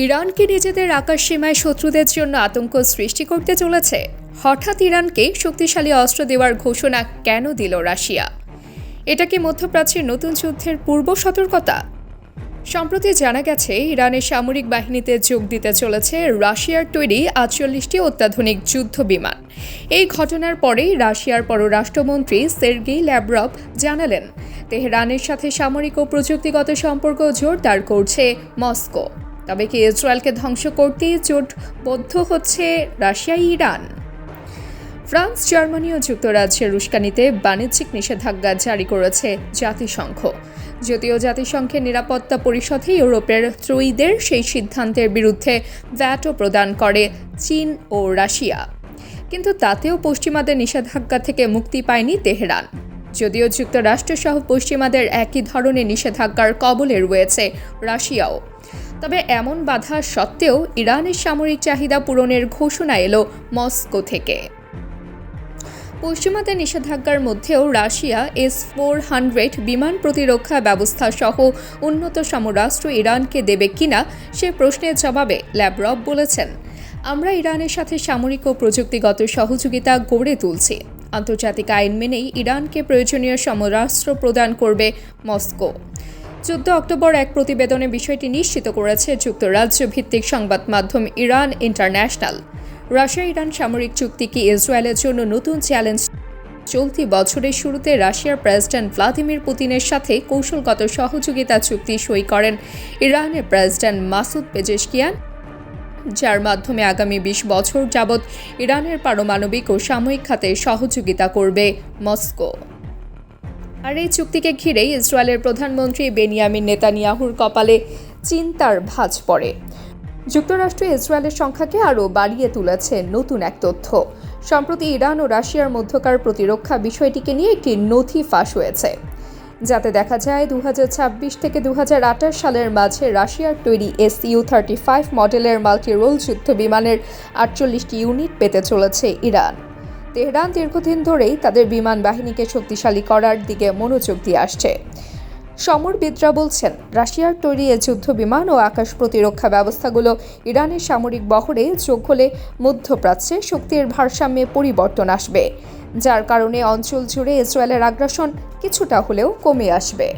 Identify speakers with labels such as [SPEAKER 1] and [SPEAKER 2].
[SPEAKER 1] ইরানকে নিজেদের আকাশসীমায় শত্রুদের জন্য আতঙ্ক সৃষ্টি করতে চলেছে। হঠাৎ ইরানকে শক্তিশালী অস্ত্র দেওয়ার ঘোষণা কেন দিল রাশিয়া? এটা কি মধ্যপ্রাচ্যের নতুন যুদ্ধের পূর্ব সতর্কতা? সম্প্রতি জানা গেছে ইরানের সামরিক বাহিনীতে যোগ দিতে চলেছে রাশিয়ার তৈরি ৪৮টি অত্যাধুনিক যুদ্ধ বিমান। এই ঘটনার পরেই রাশিয়ার পররাষ্ট্রমন্ত্রী সের্গেই ল্যাভরভ জানালেন, তেহরানের সাথে সামরিক ও প্রযুক্তিগত সম্পর্ক জোরদার করছে মস্কো। তবে কি ইসরায়েলকে ধ্বংস করতেই জোটবদ্ধ হচ্ছে রাশিয়া ইরান? ফ্রান্স, জার্মানি ও যুক্তরাজ্যের উস্কানিতে বাণিজ্যিক নিষেধাজ্ঞা জারি করেছে জাতিসংঘ। যদিও জাতিসংঘের নিরাপত্তা পরিষদে ইউরোপের ত্রয়ীদের সেই সিদ্ধান্তের বিরুদ্ধে ভ্যাটও প্রদান করে চীন ও রাশিয়া। কিন্তু তাতেও পশ্চিমাদের নিষেধাজ্ঞা থেকে মুক্তি পায়নি তেহরান। যদিও যুক্তরাষ্ট্রসহ পশ্চিমাদের একই ধরনের নিষেধাজ্ঞার কবলে রয়েছে রাশিয়াও। তবে এমন বাধা সত্ত্বেও ইরানের সামরিক চাহিদা পূরণের ঘোষণা এলো মস্কো থেকে। পশ্চিমাদের নিষেধাজ্ঞার মধ্যেও রাশিয়া S-400 বিমান প্রতিরক্ষা ব্যবস্থা সহ উন্নত সমরাস্ত্র ইরানকে দেবে কিনা সে প্রশ্নের জবাবে ল্যাভরভ বলেছেন, আমরা ইরানের সাথে সামরিক ও প্রযুক্তিগত সহযোগিতা গড়ে তুলছি। আন্তর্জাতিক আইন মেনেই ইরানকে প্রয়োজনীয় সমরাস্ত্র প্রদান করবে মস্কো। 14 অক্টোবর এক প্রতিবেদনে বিষয়টি নিশ্চিত করেছে যুক্তরাজ্য ভিত্তিক সংবাদ মাধ্যম ইরান ইন্টারন্যাশনাল। রাশিয়া ইরান সামরিক চুক্তি কি ইসরায়েলের জন্য নতুন চ্যালেঞ্জ? চলতি বছরের শুরুতে রাশিয়ার প্রেসিডেন্ট ভ্লাদিমির পুতিনের সাথে কৌশলগত সহযোগিতা চুক্তি সই করেন ইরানের প্রেসিডেন্ট মাসুদ পেজেশকিয়ান, যার মাধ্যমে আগামী 20 বছর যাবৎ ইরানের পারমাণবিক ও সামরিক খাতে সহযোগিতা করবে মস্কো। আর এই চুক্তিকে ঘিরেই ইসরায়েলের প্রধানমন্ত্রী বেনিয়ামিন নেতানিয়াহুর কপালে চিন্তার ভাঁজ পড়ে। যুক্তরাষ্ট্র ইসরায়েলের সংখ্যাকে আরও বাড়িয়ে তুলেছে নতুন এক তথ্য। সম্প্রতি ইরান ও রাশিয়ার মধ্যকার প্রতিরক্ষা বিষয়টিকে নিয়ে একটি নথি ফাঁস হয়েছে, যাতে দেখা যায় 2026 থেকে 2028 সালের মাঝে রাশিয়ার তৈরি Su-35 মডেলের মাল্টি-রোল যুদ্ধ বিমানের 48টি ইউনিট পেতে চলেছে ইরান। তেহরান দীর্ঘদিন ধরেই তাদের বিমান বাহিনীকে শক্তিশালী করার দিকে মনোযোগ দিয়ে আসছে। সমরবিদরা বলছেন, রাশিয়ার তৈরি এ যুদ্ধ বিমান ও আকাশ প্রতিরক্ষা ব্যবস্থাগুলো ইরানের সামরিক বহরে যোগ হলে মধ্যপ্রাচ্যে শক্তির ভারসাম্যে পরিবর্তন আসবে, যার কারণে অঞ্চল জুড়ে ইসরায়েলের আগ্রাসন কিছুটা হলেও কমে আসবে।